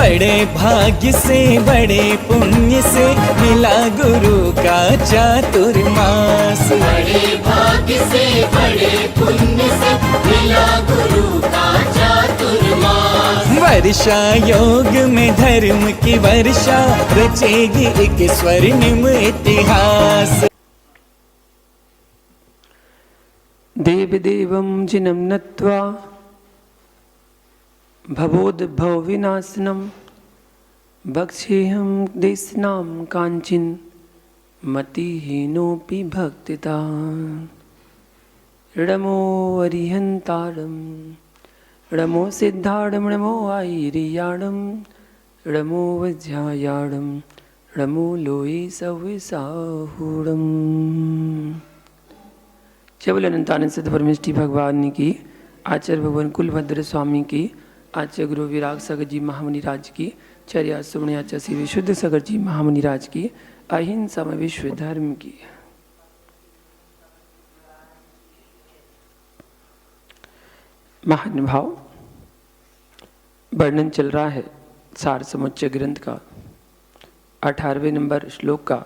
बड़े भाग्य से बड़े पुण्य से मिला गुरु का चातुर्मास। बड़े भाग्य से बड़े पुण्य से मिला गुरु का चातुर्मास। वर्षा योग में धर्म की वर्षा रचेगी एक स्वर्णिम इतिहास। देवदेवं जिनं नत्वा भवोद्भव विनाशनम भक्षेऽहं देशनां कांचिन मतिहीनोऽपि भक्तिता। णमो अरिहन्तारं णमो सिद्धारं णमो आयर्याणं णमो वज्रायाणं णमो लोये सविसाहूणम्। केवल अनंतानंद सिद्ध परमेष्ठी भगवान की, आचार्य भगवान कुलभद्र स्वामी की, आचार्य गुरु विराग सागर जी महामुनि राज की, चर्या सुमण्याचार्य श्री विशुद्ध सागर जी महामुनि राज की, अहिंसा में विश्व धर्म की। महानुभाव, वर्णन चल रहा है सार समुच्चय ग्रंथ का 18वें नंबर श्लोक का,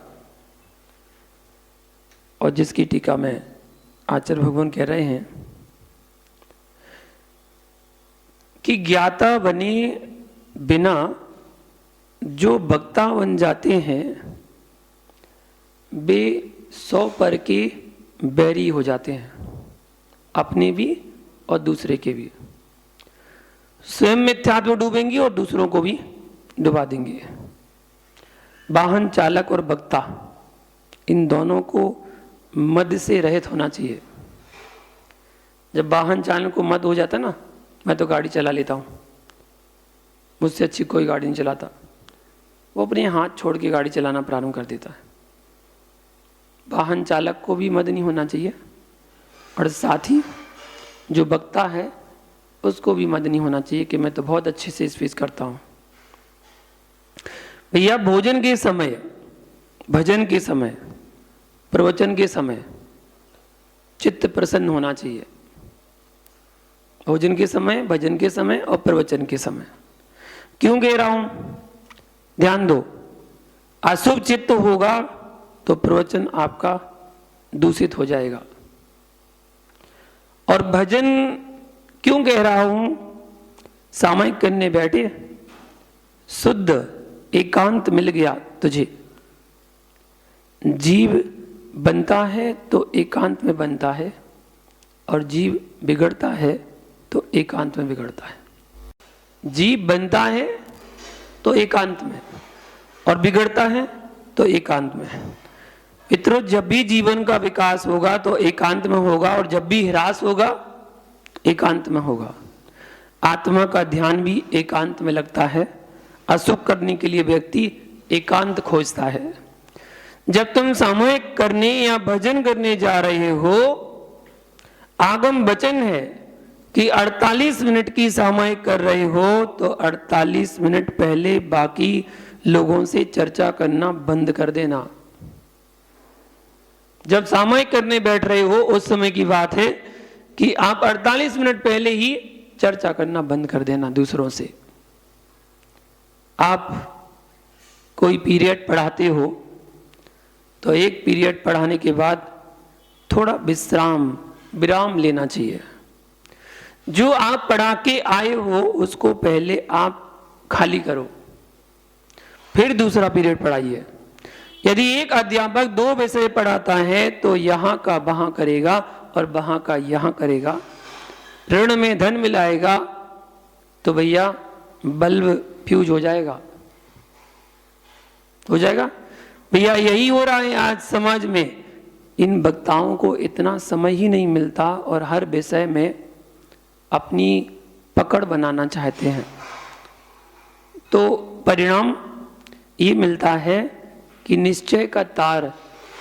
और जिसकी टीका में आचार्य भगवान कह रहे हैं कि ज्ञाता बने बिना जो वक्ता बन जाते हैं वे 100 पर के बैरी हो जाते हैं, अपने भी और दूसरे के भी। स्वयं मिथ्यात्व में डूबेंगे और दूसरों को भी डुबा देंगे। वाहन चालक और वक्ता, इन दोनों को मद से रहित होना चाहिए। जब वाहन चालक को मद हो जाता ना, मैं तो गाड़ी चला लेता हूँ, मुझसे अच्छी कोई गाड़ी नहीं चलाता, वो अपने हाथ छोड़ के गाड़ी चलाना प्रारंभ कर देता है। वाहन चालक को भी मद नहीं होना चाहिए, और साथ ही जो वक्ता है उसको भी मद नहीं होना चाहिए कि मैं तो बहुत अच्छे से स्पीच करता हूँ। भैया, भोजन के समय, भजन के समय, प्रवचन के समय चित्त प्रसन्न होना चाहिए। भोजन के समय, भजन के समय और प्रवचन के समय। क्यों कह रहा हूं? ध्यान दो, अशुभ चित्त होगा तो प्रवचन आपका दूषित हो जाएगा। और भजन क्यों कह रहा हूं? सामयिक करने बैठे, शुद्ध एकांत मिल गया तुझे। जीव बनता है तो एकांत में बनता है, और जीव बिगड़ता है तो एकांत में बिगड़ता है। जीव बनता है तो एकांत में, और बिगड़ता है तो एकांत में। मित्रों, जब भी जीवन का विकास होगा तो एकांत में होगा, और जब भी ह्रास होगा एकांत में होगा। आत्मा का ध्यान भी एकांत में लगता है। अशुभ करने के लिए व्यक्ति एकांत खोजता है। जब तुम सामूहिक करने या भजन करने जा रहे हो, आगम वचन है कि 48 मिनट की सामूहिक कर रहे हो तो 48 मिनट पहले बाकी लोगों से चर्चा करना बंद कर देना। जब सामूहिक करने बैठ रहे हो उस समय की बात है कि आप 48 मिनट पहले ही चर्चा करना बंद कर देना दूसरों से। आप कोई पीरियड पढ़ाते हो तो एक पीरियड पढ़ाने के बाद थोड़ा विराम लेना चाहिए। जो आप पढ़ा के आए हो उसको पहले आप खाली करो, फिर दूसरा पीरियड पढ़ाइए। यदि एक अध्यापक 2 विषय पढ़ाता है तो यहाँ का वहाँ करेगा और वहाँ का यहाँ करेगा, ऋण में धन मिलाएगा तो भैया बल्ब फ्यूज हो जाएगा भैया। यही हो रहा है आज समाज में। इन वक्ताओं को इतना समय ही नहीं मिलता और हर विषय में अपनी पकड़ बनाना चाहते हैं, तो परिणाम ये मिलता है कि निश्चय का तार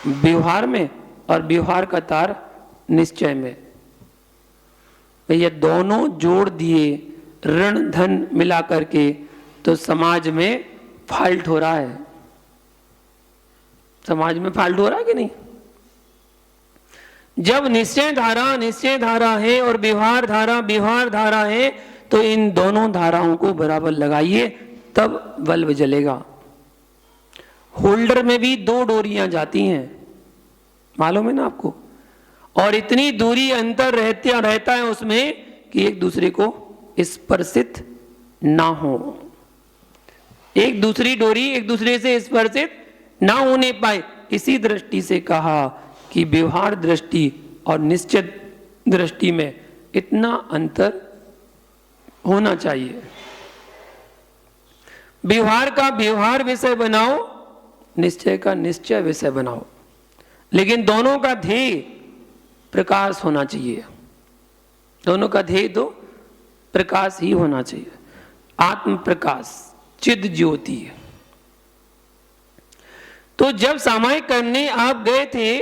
व्यवहार में और व्यवहार का तार निश्चय में। भैया दोनों जोड़ दिए ऋण धन मिला करके तो समाज में फाल्ट हो रहा है। समाज में फाल्ट हो रहा है कि नहीं? जब निश्चय धारा है और व्यवहार धारा है तो इन दोनों धाराओं को बराबर लगाइए, तब बल्ब जलेगा। होल्डर में भी 2 डोरियां जाती हैं, मालूम है ना आपको, और इतनी दूरी अंतर रहता है उसमें कि एक दूसरे को स्पर्शित ना हो, एक दूसरी डोरी एक दूसरे से स्पर्शित ना होने पाए। इसी दृष्टि से कहा कि व्यवहार दृष्टि और निश्चित दृष्टि में इतना अंतर होना चाहिए। व्यवहार का व्यवहार विषय बनाओ, निश्चय का निश्चय विषय बनाओ, लेकिन दोनों का ध्येय प्रकाश होना चाहिए। दोनों का ध्येय तो प्रकाश ही होना चाहिए, आत्म प्रकाश, चिद ज्योति। तो जब सामायिक करने आप गए थे,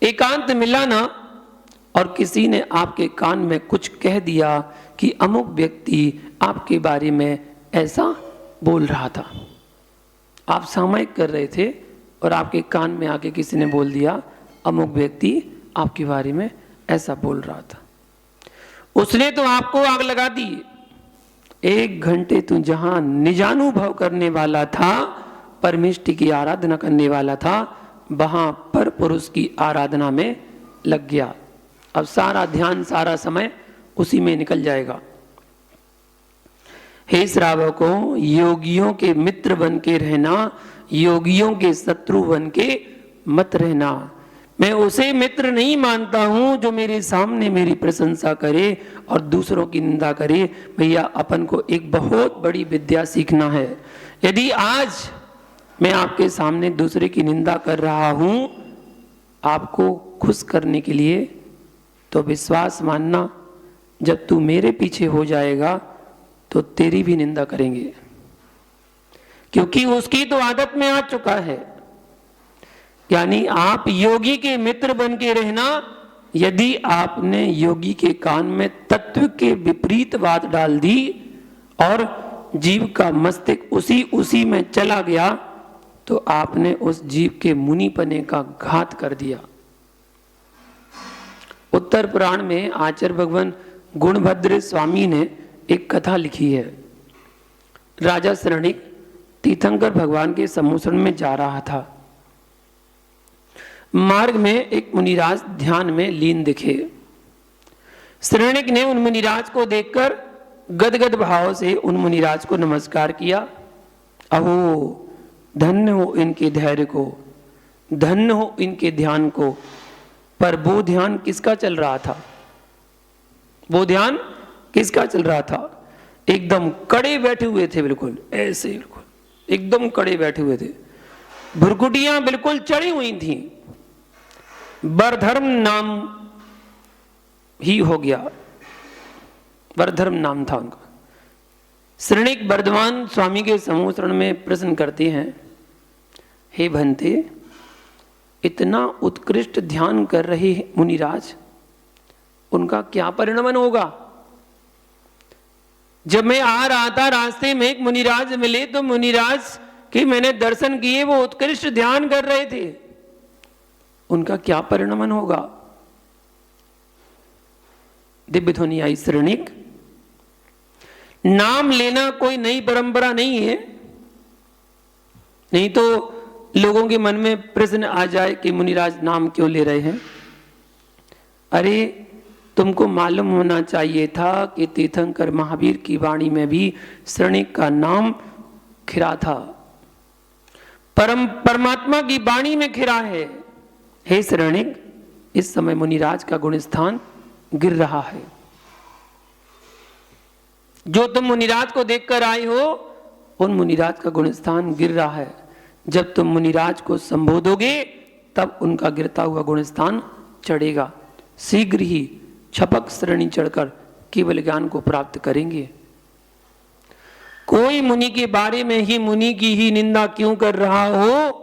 एकांत मिला ना, और किसी ने आपके कान में कुछ कह दिया कि अमुक व्यक्ति आपके बारे में ऐसा बोल रहा था। आप सामायिक कर रहे थे और आपके कान में आके किसी ने बोल दिया अमुक व्यक्ति आपके बारे में ऐसा बोल रहा था। उसने तो आपको आग लगा दी। 1 घंटे तू जहां निजानुभव करने वाला था, परमेष्टि की आराधना करने वाला था, वहां पर पुरुष की आराधना में लग गया। अब सारा ध्यान, सारा समय उसी में निकल जाएगा। हे श्रावकों, योगियों के मित्र बन के रहना, योगियों के शत्रु बन के मत रहना। मैं उसे मित्र नहीं मानता हूं जो मेरे सामने मेरी प्रशंसा करे और दूसरों की निंदा करे। भैया, अपन को एक बहुत बड़ी विद्या सीखना है। यदि आज मैं आपके सामने दूसरे की निंदा कर रहा हूं आपको खुश करने के लिए, तो विश्वास मानना, जब तू मेरे पीछे हो जाएगा तो तेरी भी निंदा करेंगे, क्योंकि उसकी तो आदत में आ चुका है। यानी आप योगी के मित्र बन के रहना। यदि आपने योगी के कान में तत्व के विपरीत बात डाल दी और जीव का मस्तिष्क उसी में चला गया, तो आपने उस जीव के मुनिपने का घात कर दिया। उत्तर पुराण में आचार्य भगवान गुणभद्र स्वामी ने एक कथा लिखी है। राजा शरणिक तीर्थंकर भगवान के सम्मुखन में जा रहा था। मार्ग में एक मुनिराज ध्यान में लीन दिखे। शरणिक ने उन मुनिराज को देखकर गदगद भाव से उन मुनिराज को नमस्कार किया। अहो, धन्य हो इनके धैर्य को, धन्य हो इनके ध्यान को। पर वो ध्यान किसका चल रहा था? वो ध्यान किसका चल रहा था? एकदम कड़े बैठे हुए थे, बिल्कुल ऐसे, बिल्कुल एकदम कड़े बैठे हुए थे। भुरकुटियां बिल्कुल चढ़ी हुई थी। वरधर्म नाम ही हो गया, वरधर्म नाम था उनका। शरणिक वर्धमान स्वामी के समूह शरण में प्रश्न करते हैं, हे भंते, इतना उत्कृष्ट ध्यान कर रहे मुनिराज, उनका क्या परिणमन होगा? जब मैं आ रहा था रास्ते में एक मुनिराज मिले, तो मुनिराज के मैंने दर्शन किए, वो उत्कृष्ट ध्यान कर रहे थे, उनका क्या परिणमन होगा? दिव्य ध्वनि आई, शरणिक, नाम लेना कोई नई परंपरा नहीं है, नहीं तो लोगों के मन में प्रश्न आ जाए कि मुनिराज नाम क्यों ले रहे हैं। अरे, तुमको मालूम होना चाहिए था कि तीर्थंकर महावीर की वाणी में भी शरणिक का नाम खिरा था, परमात्मा की वाणी में खिरा है। हे शरणिक, इस समय मुनिराज का गुणस्थान गिर रहा है। जो तुम मुनिराज को देखकर आए हो, उन मुनिराज का गुणस्थान गिर रहा है। जब तुम मुनिराज को संबोधोगे, तब उनका गिरता हुआ गुणस्थान चढ़ेगा। शीघ्र ही छपक श्रेणी चढ़कर केवल ज्ञान को प्राप्त करेंगे। कोई मुनि के बारे में ही मुनि की ही निंदा क्यों कर रहा हो,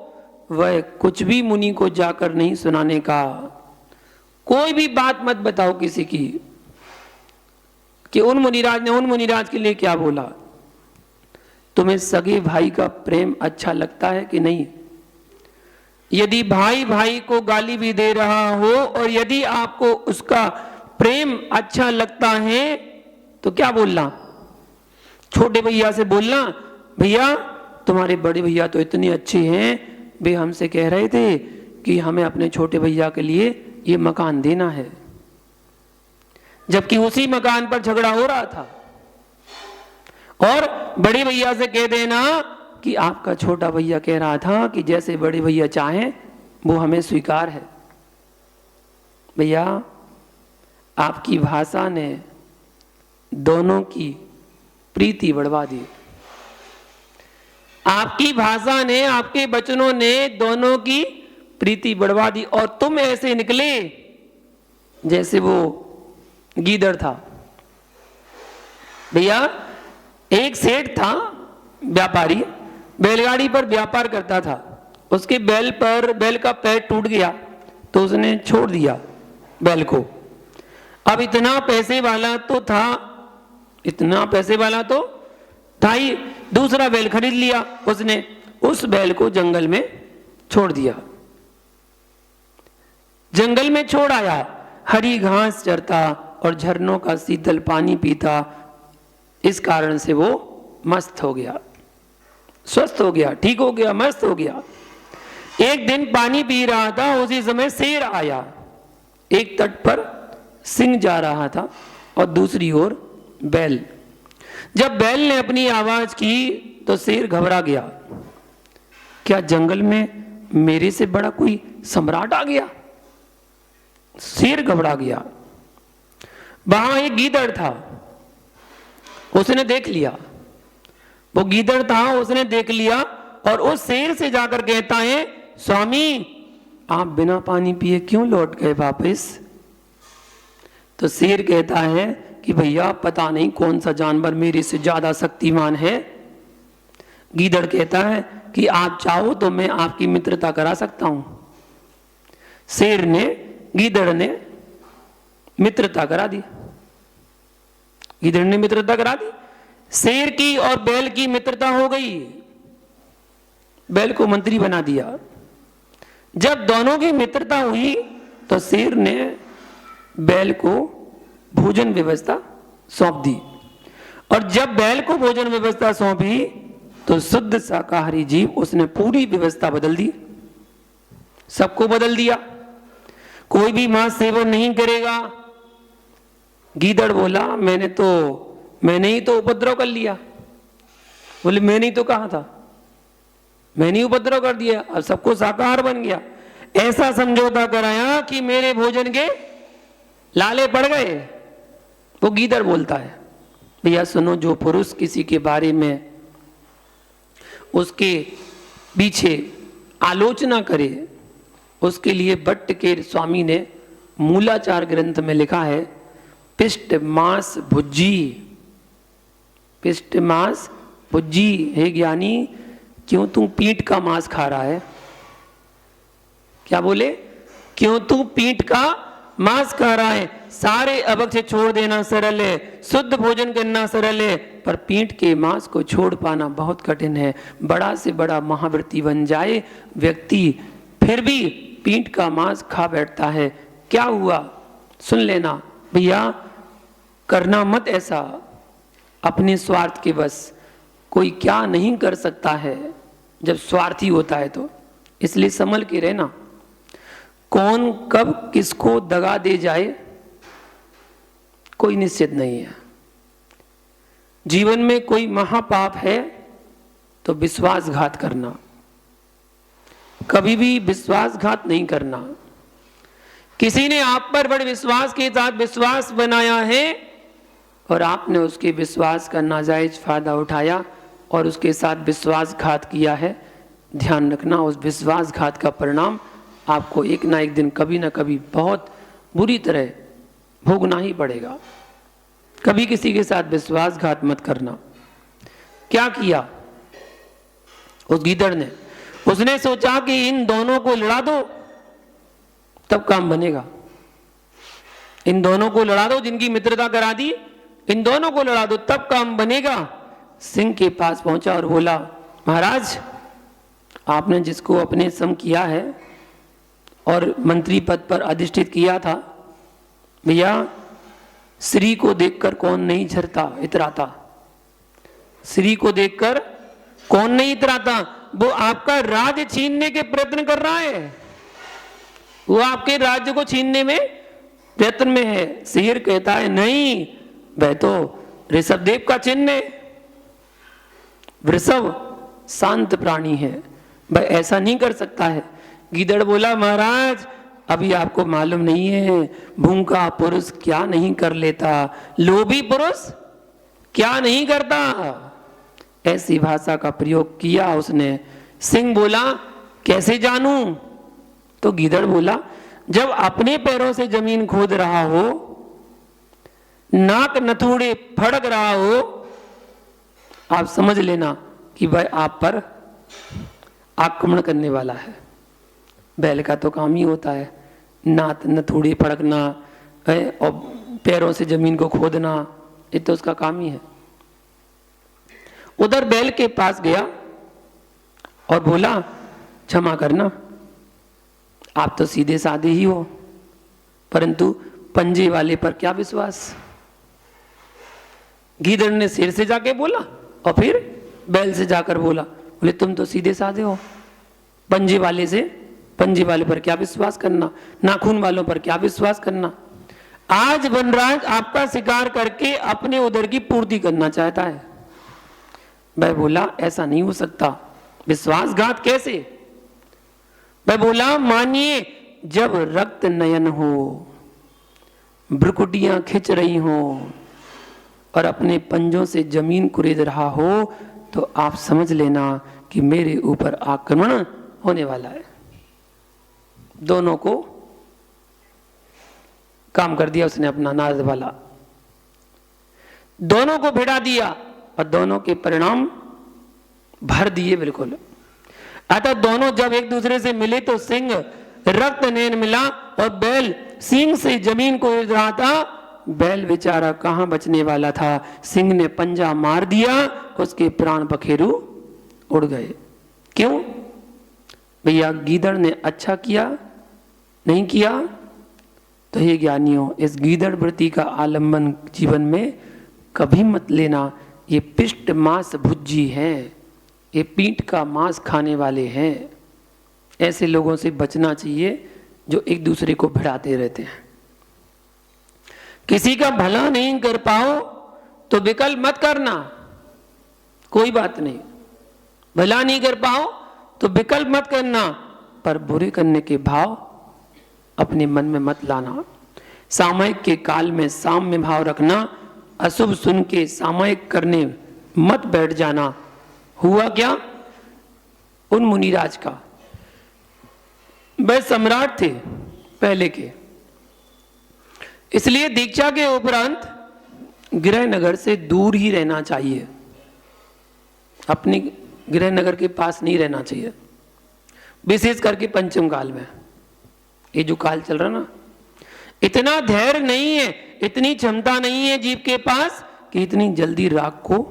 वह कुछ भी मुनि को जाकर नहीं सुनाने का। कोई भी बात मत बताओ किसी की कि उन मुनिराज ने उन मुनिराज के लिए क्या बोला। तुम्हें सगे भाई का प्रेम अच्छा लगता है कि नहीं? यदि भाई भाई को गाली भी दे रहा हो और यदि आपको उसका प्रेम अच्छा लगता है, तो क्या बोलना? छोटे भैया से बोलना, भैया तुम्हारे बड़े भैया तो इतने अच्छे हैं, वे हमसे कह रहे थे कि हमें अपने छोटे भैया के लिए ये मकान देना है, जबकि उसी मकान पर झगड़ा हो रहा था। और बड़े भैया से कह देना कि आपका छोटा भैया कह रहा था कि जैसे बड़े भैया चाहें वो हमें स्वीकार है। भैया आपकी भाषा ने दोनों की प्रीति बढ़वा दी, आपकी भाषा ने, आपके वचनों ने दोनों की प्रीति बढ़वा दी, और तुम ऐसे निकले जैसे वो गीदड़ था। भैया एक सेठ था, व्यापारी, बैलगाड़ी पर व्यापार करता था। उसके बैल का पैर टूट गया तो उसने छोड़ दिया बैल को। अब इतना पैसे वाला तो था ही, दूसरा बैल खरीद लिया उसने, उस बैल को जंगल में छोड़ दिया। जंगल में छोड़ आया, हरी घास चरता और झरनों का शीतल पानी पीता। इस कारण से वो मस्त हो गया, स्वस्थ हो गया, ठीक हो गया, मस्त हो गया। एक दिन पानी पी रहा था, उसी समय शेर आया। एक तट पर सिंह जा रहा था और दूसरी ओर बैल। जब बैल ने अपनी आवाज की तो शेर घबरा गया। क्या जंगल में मेरे से बड़ा कोई सम्राट आ गया? शेर घबरा गया। वहां एक गीदड़ था, उसने देख लिया। वो गीदड़ था, उसने देख लिया और उस शेर से जाकर कहता है, स्वामी आप बिना पानी पिए क्यों लौट गए वापस? तो शेर कहता है कि भैया पता नहीं कौन सा जानवर मेरे से ज्यादा शक्तिमान है। गीदड़ कहता है कि आप चाहो तो मैं आपकी मित्रता करा सकता हूं। शेर ने, गीदड़ ने मित्रता करा दी। गीदड़ ने मित्रता करा दी, शेर की और बैल की मित्रता हो गई। बैल को मंत्री बना दिया। जब दोनों की मित्रता हुई तो शेर ने बैल को भोजन व्यवस्था सौंप दी, और जब बैल को भोजन व्यवस्था सौंपी तो शुद्ध शाकाहारी जीव उसने पूरी व्यवस्था बदल दी, सबको बदल दिया। कोई भी मांस सेवन नहीं करेगा। गीदड़ बोला मैंने ही तो उपद्रव कर लिया। बोले मैंने ही तो कहा था, मैंने ही उपद्रव कर दिया, अब सबको शाकाहार बन गया। ऐसा समझौता कराया कि मेरे भोजन के लाले पड़ गए। वो गीदड़ बोलता है, भैया सुनो, जो पुरुष किसी के बारे में उसके पीछे आलोचना करे उसके लिए भट्ट के स्वामी ने मूलाचार ग्रंथ में लिखा है, पिष्ट मांस भुज्जी हे ज्ञानी, क्यों तू पीठ का मांस खा रहा है? क्या बोले? क्यों तू पीठ का मांस खा रहा है? सारे अभक्ष छोड़ देना सरल है, शुद्ध भोजन करना सरल है, पर पीठ के मांस को छोड़ पाना बहुत कठिन है। बड़ा से बड़ा महाव्रती बन जाए व्यक्ति, फिर भी पीठ का मांस खा बैठता है। क्या हुआ? सुन लेना भैया, करना मत ऐसा अपने स्वार्थ के बस। कोई क्या नहीं कर सकता है जब स्वार्थी होता है तो, इसलिए संभल के रहना। कौन कब किसको दगा दे जाए कोई निश्चित नहीं है। जीवन में कोई महापाप है तो विश्वासघात करना। कभी भी विश्वासघात नहीं करना। किसी ने आप पर बड़े विश्वास के साथ विश्वास बनाया है और आपने उसके विश्वास का नाजायज फायदा उठाया और उसके साथ विश्वासघात किया है, ध्यान रखना उस विश्वासघात का परिणाम आपको एक ना एक दिन कभी ना कभी बहुत बुरी तरह भोगना ही पड़ेगा। कभी किसी के साथ विश्वासघात मत करना। क्या किया उस गीदड़ ने? उसने सोचा कि इन दोनों को लड़ा दो तब काम बनेगा। इन दोनों को लड़ा दो, जिनकी मित्रता करा दी, इन दोनों को लड़ा दो तब काम बनेगा। सिंह के पास पहुंचा और बोला, महाराज आपने जिसको अपने सम किया है और मंत्री पद पर अधिष्ठित किया था, भैया स्त्री को देखकर कौन नहीं झरता इतराता। स्त्री को देखकर कौन नहीं इतराता? वो आपका राज्य छीनने के प्रयत्न कर रहा है, वो आपके राज्य को छीनने में प्रयत्न में है। शेर कहता है नहीं, वह तो ऋषभ देव का चिन्ह है। वृषभ शांत प्राणी है, वह ऐसा नहीं कर सकता है। गीदड़ बोला महाराज अभी आपको मालूम नहीं है, भूखा पुरुष क्या नहीं कर लेता, लोभी पुरुष क्या नहीं करता। ऐसी भाषा का प्रयोग किया उसने। सिंह बोला कैसे जानूं? तो गीदड़ बोला जब अपने पैरों से जमीन खोद रहा हो, नाक नथुड़े फड़क रहा हो, आप समझ लेना कि वह आप पर आक्रमण करने वाला है। बैल का तो काम ही होता है नाक नथुड़े फड़कना है और पैरों से जमीन को खोदना, ये तो उसका काम ही है। उधर बैल के पास गया और बोला क्षमा करना, आप तो सीधे साधे ही हो, परंतु पंजे वाले पर क्या विश्वास। गीदड़ ने शेर से जाके बोला और फिर बैल से जाकर बोला, बोले तुम तो सीधे साधे हो, पंजे वाले पर क्या विश्वास करना, नाखून वालों पर क्या विश्वास करना। आज वनराज आपका शिकार करके अपने उदर की पूर्ति करना चाहता है। वह बोला ऐसा नहीं हो सकता, विश्वासघात कैसे। वह बोला मानिए जब रक्त नयन हो, भ्रुकुटियां खिंच रही हो और अपने पंजों से जमीन कुरेद रहा हो, तो आप समझ लेना कि मेरे ऊपर आक्रमण होने वाला है। दोनों को काम कर दिया उसने अपना नाज वाला, दोनों को भिड़ा दिया और दोनों के परिणाम भर दिए बिल्कुल। अतः दोनों जब एक दूसरे से मिले तो सिंह रक्त नयन मिला और बैल सिंह से जमीन को उड़ रहा था। बैल बेचारा कहां बचने वाला था, सिंह ने पंजा मार दिया, उसके प्राण पखेरु उड़ गए। क्यों भैया? गीदड़ ने अच्छा किया नहीं किया? तो ये ज्ञानियों, इस गीदड़ वृत्ति का आलंबन जीवन में कभी मत लेना। ये पिष्ट मांस भुज्जी है, ये पीठ का मांस खाने वाले हैं। ऐसे लोगों से बचना चाहिए जो एक दूसरे को भिड़ाते रहते हैं। किसी का भला नहीं कर पाओ तो विकल्प मत करना, कोई बात नहीं। भला नहीं कर पाओ तो विकल्प मत करना, पर बुरे करने के भाव अपने मन में मत लाना। सामयिक के काल में साम्य भाव रखना, अशुभ सुन के सामयिक करने मत बैठ जाना। हुआ क्या उन मुनिराज का? वह सम्राट थे पहले के, इसलिए दीक्षा के उपरांत गृह नगर से दूर ही रहना चाहिए, अपनी गृह नगर के पास नहीं रहना चाहिए। विशेष करके पंचम काल में, ये जो काल चल रहा ना, इतना धैर्य नहीं है, इतनी क्षमता नहीं है जीव के पास कि इतनी जल्दी राग को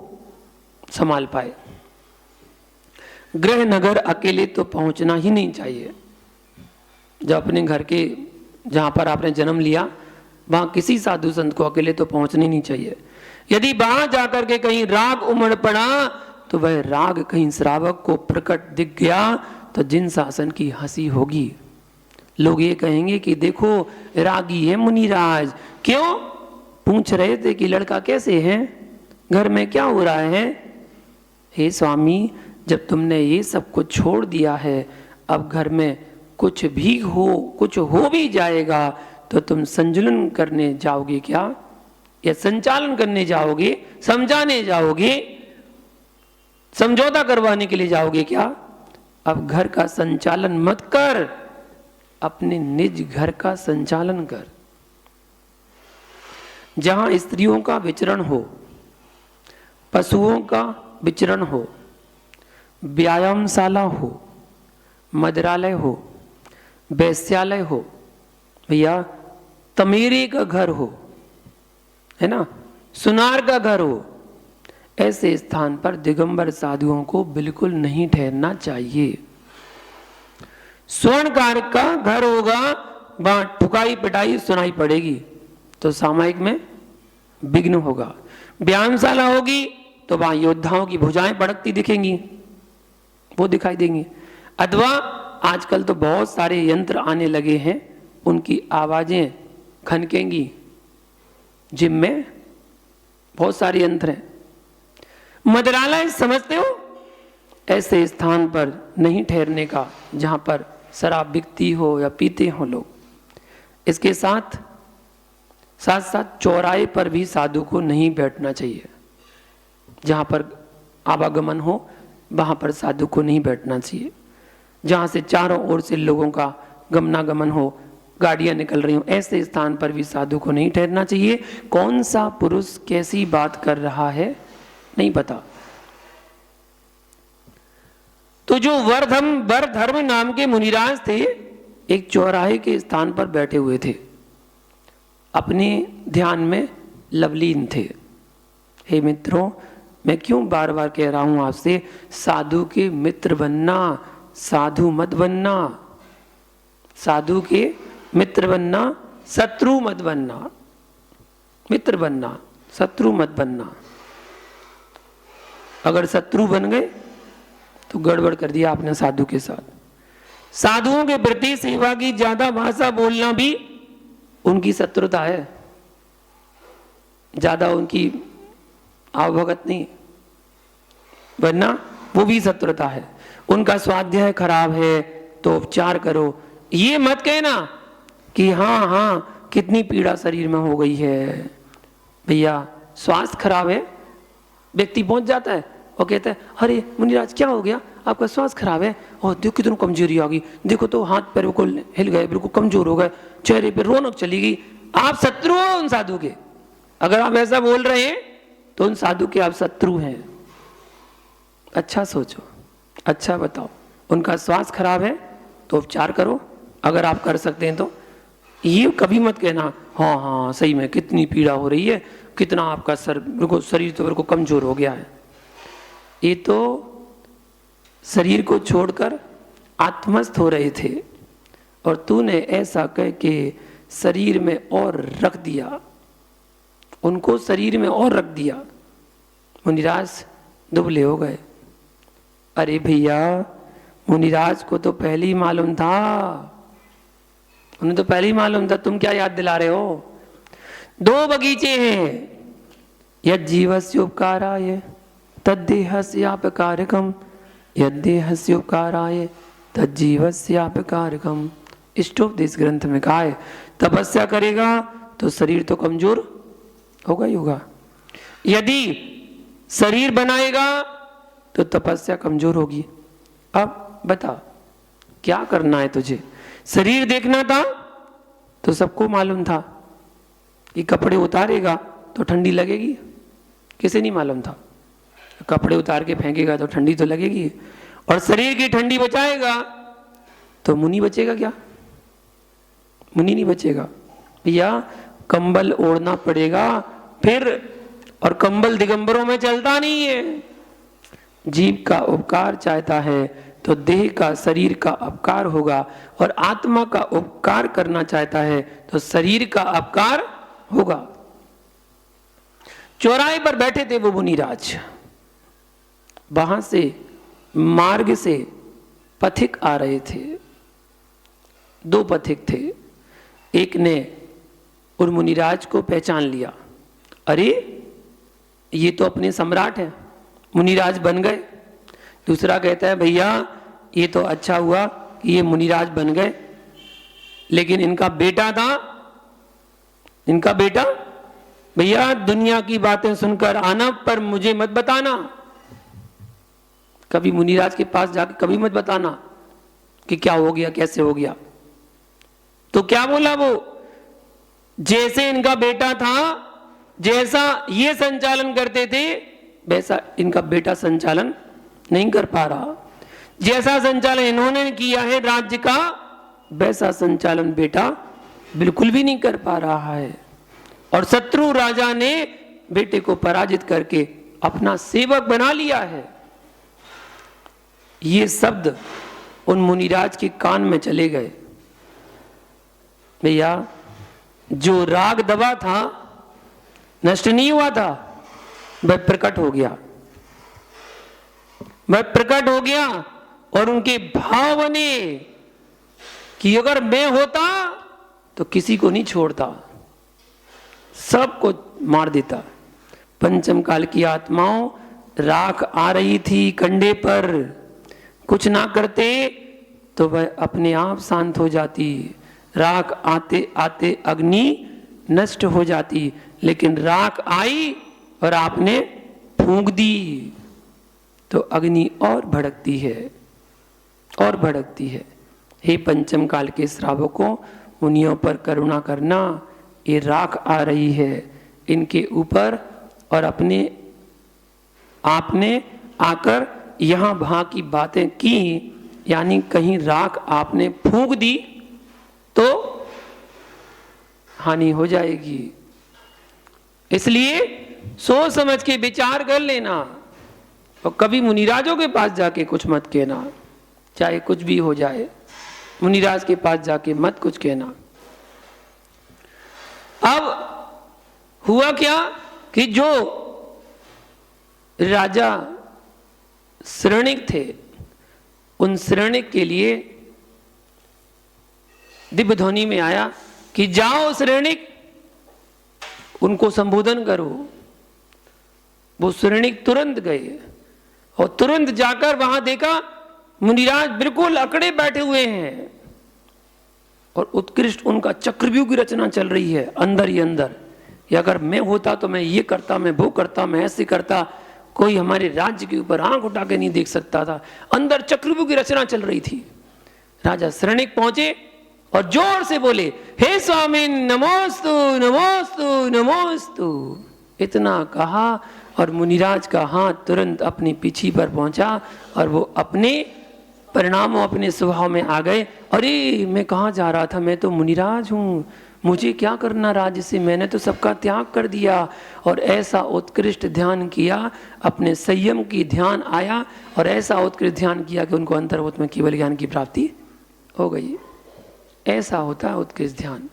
संभाल पाए। गृह नगर अकेले तो पहुंचना ही नहीं चाहिए। जब अपने घर के जहां पर आपने जन्म लिया वहां किसी साधु संत को अकेले तो पहुंचनी नहीं चाहिए। यदि वहां जाकर के कहीं राग उमड़ पड़ा तो वह राग कहीं श्रावक को प्रकट दिख गया तो जिन शासन की हंसी होगी। लोग ये कहेंगे कि देखो रागी है मुनिराज। क्यों? पूछ रहे थे कि लड़का कैसे है, घर में क्या हो रहा है। हे स्वामी, जब तुमने ये सब कुछ छोड़ दिया है, अब घर में कुछ हो भी जाएगा तो तुम संजुलन करने जाओगे क्या, या संचालन करने जाओगे, समझाने जाओगे, समझौता करवाने के लिए जाओगे क्या? अब घर का संचालन मत कर, अपने निज घर का संचालन कर। जहां स्त्रियों का विचरण हो, पशुओं का विचरण हो, व्यायामशाला हो, मदिरालय हो, वैश्यालय हो, भैया तमेरे का घर हो, है ना, सुनार का घर हो, ऐसे स्थान पर दिगंबर साधुओं को बिल्कुल नहीं ठहरना चाहिए। स्वर्णकार का घर होगा, वहां ठुकाई पिटाई सुनाई पड़ेगी तो सामायिक में विघ्न होगा। व्यायामशाला होगी तो वहां योद्धाओं की भुजाएं भड़कती दिखेंगी। वो दिखाई देंगे। अथवा आजकल तो बहुत सारे यंत्र आने लगे हैं, उनकी आवाजें खनकेंगी। जिम में बहुत सारे यंत्र हैं। मदिरालय समझते हो? ऐसे स्थान पर नहीं ठहरने का जहां पर शराब बिकती हो या पीते हो लोग। इसके साथ साथ चौराहे पर भी साधु को नहीं बैठना चाहिए। जहां पर आवागमन हो वहां पर साधु को नहीं बैठना चाहिए। जहां से चारों ओर से लोगों का गमनागमन हो, गाड़ियां निकल रही हो, ऐसे स्थान पर भी साधु को नहीं ठहरना चाहिए। कौन सा पुरुष कैसी बात कर रहा है नहीं पता। तो जो वरधर्म नाम के मुनिराज थे, एक चौराहे के स्थान पर बैठे हुए थे, अपने ध्यान में लवलीन थे। हे मित्रों, मैं क्यों बार बार कह रहा हूं आपसे, साधु के मित्र बनना, साधु मत बनना। साधु के मित्र बनना, शत्रु मत बनना। मित्र बनना, शत्रु मत बनना। अगर शत्रु बन गए तो गड़बड़ कर दिया आपने साधु के साथ। साधुओं के प्रति सेवा की ज्यादा भाषा बोलना भी उनकी शत्रुता है, ज्यादा उनकी आवभगत नहीं, वरना वो भी शत्रुता है। उनका स्वाध्याय खराब है तो उपचार करो। ये मत कहना कि हाँ कितनी पीड़ा शरीर में हो गई है। भैया स्वास्थ्य खराब है, व्यक्ति पहुंच जाता है और कहता है अरे मुनिराज क्या हो गया, आपका स्वास्थ्य खराब है, और देखो कितनी कमजोरी आ गई, देखो तो हाथ पैर बिल्कुल हिल गए, बिल्कुल कमजोर हो गए, चेहरे पे रौनक चली गई। आप शत्रु हो उन साधु के। अगर आप ऐसा बोल रहे हैं तो उन साधु के आप शत्रु हैं। अच्छा सोचो, अच्छा बताओ। उनका स्वास्थ्य खराब है तो उपचार करो, अगर आप कर सकते हैं तो। ये कभी मत कहना हाँ सही में कितनी पीड़ा हो रही है, कितना आपका शरीर तो बिल्कुल कमजोर हो गया है। ये तो शरीर को छोड़कर आत्मस्थ हो रहे थे और तूने ऐसा कह के शरीर में और रख दिया, उनको शरीर में और रख दिया। मुनिराज दुबले हो गए। अरे भैया, मुनिराज को तो पहले ही मालूम था, उन्हें तो पहले ही मालूम था, तुम क्या याद दिला रहे हो। दो बगीचे हैं, यद जीवस्य उपकाराय तद्देहस्यापकारकम, यद देहस्य उपकाराय तज्जीवस्यापकारकम। इष्टोपदेश ग्रंथ में कहा है तपस्या करेगा तो शरीर तो कमजोर होगा ही होगा, यदि शरीर बनाएगा तो तपस्या कमजोर होगी। अब बता क्या करना है तुझे। शरीर देखना था तो सबको मालूम था कि कपड़े उतारेगा तो ठंडी लगेगी, किसे नहीं मालूम था। कपड़े उतार के फेंकेगा तो ठंडी तो लगेगी, और शरीर की ठंडी बचाएगा तो मुनि बचेगा क्या? मुनि नहीं बचेगा भैया। कंबल ओढ़ना पड़ेगा फिर, और कंबल दिगंबरों में चलता नहीं है। जीव का उपकार चाहता है तो देह का, शरीर का अपकार होगा, और आत्मा का उपकार करना चाहता है तो शरीर का अपकार होगा। चौराहे पर बैठे थे वो मुनिराज। वहां से मार्ग से पथिक आ रहे थे। दो पथिक थे। एक ने उन मुनिराज को पहचान लिया, अरे ये तो अपने सम्राट हैं, मुनिराज बन गए। दूसरा कहता है भैया ये तो अच्छा हुआ कि ये मुनिराज बन गए, लेकिन इनका बेटा था, इनका बेटा। भैया दुनिया की बातें सुनकर आना, पर मुझे मत बताना। कभी मुनिराज के पास जाके कभी मत बताना कि क्या हो गया, कैसे हो गया। तो क्या बोला वो, जैसे इनका बेटा था, जैसा ये संचालन करते थे वैसा इनका बेटा संचालन नहीं कर पा रहा। जैसा संचालन इन्होंने किया है राज्य का, वैसा संचालन बेटा बिल्कुल भी नहीं कर पा रहा है। और शत्रु राजा ने बेटे को पराजित करके अपना सेवक बना लिया है। ये शब्द उन मुनिराज के कान में चले गए। भैया जो राग दबा था, नष्ट नहीं हुआ था, वह प्रकट हो गया, वह प्रकट हो गया। और उनके भाव बने कि अगर मैं होता तो किसी को नहीं छोड़ता, सबको मार देता। पंचम काल की आत्माओं, राख आ रही थी कंडे पर, कुछ ना करते तो वह अपने आप शांत हो जाती। राख आते आते अग्नि नष्ट हो जाती, लेकिन राख आई और आपने फूंक दी तो अग्नि और भड़कती है और भड़कती है। हे पंचम काल के श्रावकों, मुनियों पर करुणा करना। ये राख आ रही है इनके ऊपर, और आपने आकर यहाँ वहाँ की बातें की, यानी कहीं राख आपने फूंक दी तो हानि हो जाएगी। इसलिए सोच समझ के विचार कर लेना, और कभी मुनिराजों के पास जाके कुछ मत कहना, चाहे कुछ भी हो जाए, मुनिराज के पास जाके मत कुछ कहना। अब हुआ क्या कि जो राजा श्रेणिक थे, उन श्रेणिक के लिए दिव्य ध्वनि में आया कि जाओ श्रेणिक, उनको संबोधन करो। वो श्रेणिक तुरंत गए और तुरंत जाकर वहां देखा मुनिराज बिल्कुल अकड़े बैठे हुए हैं, और उत्कृष्ट उनका चक्रव्यूह की रचना चल रही है अंदर ही अंदर। या अगर मैं होता तो मैं ये करता, मैं वो करता, मैं ऐसे करता, कोई हमारे राज्य के ऊपर आंख उठा के नहीं देख सकता था। अंदर चक्रव्यूह की रचना चल रही थी। राजा श्रेणिक पहुंचे और जोर से बोले, हे स्वामी नमोस्तु नमोस्तु नमोस्तु। इतना कहा और मुनिराज का हाथ तुरंत अपनी पीठी पर पहुंचा और वो अपने परिणामों, अपने स्वभाव में आ गए। अरे मैं कहाँ जा रहा था, मैं तो मुनिराज हूँ, मुझे क्या करना राज्य से, मैंने तो सबका त्याग कर दिया। और ऐसा उत्कृष्ट ध्यान किया, अपने संयम की ध्यान आया और ऐसा उत्कृष्ट ध्यान किया कि उनको अंतर्मुख में केवल ज्ञान की प्राप्ति हो गई। ऐसा होता है उत्कृष्ट ध्यान।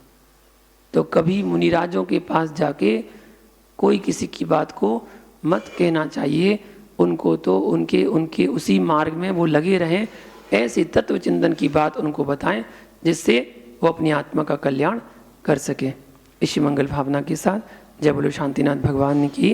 तो कभी मुनिराजों के पास जाके कोई किसी की बात को मत कहना चाहिए, उनको तो उनके उसी मार्ग में वो लगे रहें। ऐसे तत्व चिंतन की बात उनको बताएं जिससे वो अपनी आत्मा का कल्याण कर सके। इसी मंगल भावना के साथ जय बोलो शांतिनाथ भगवान की।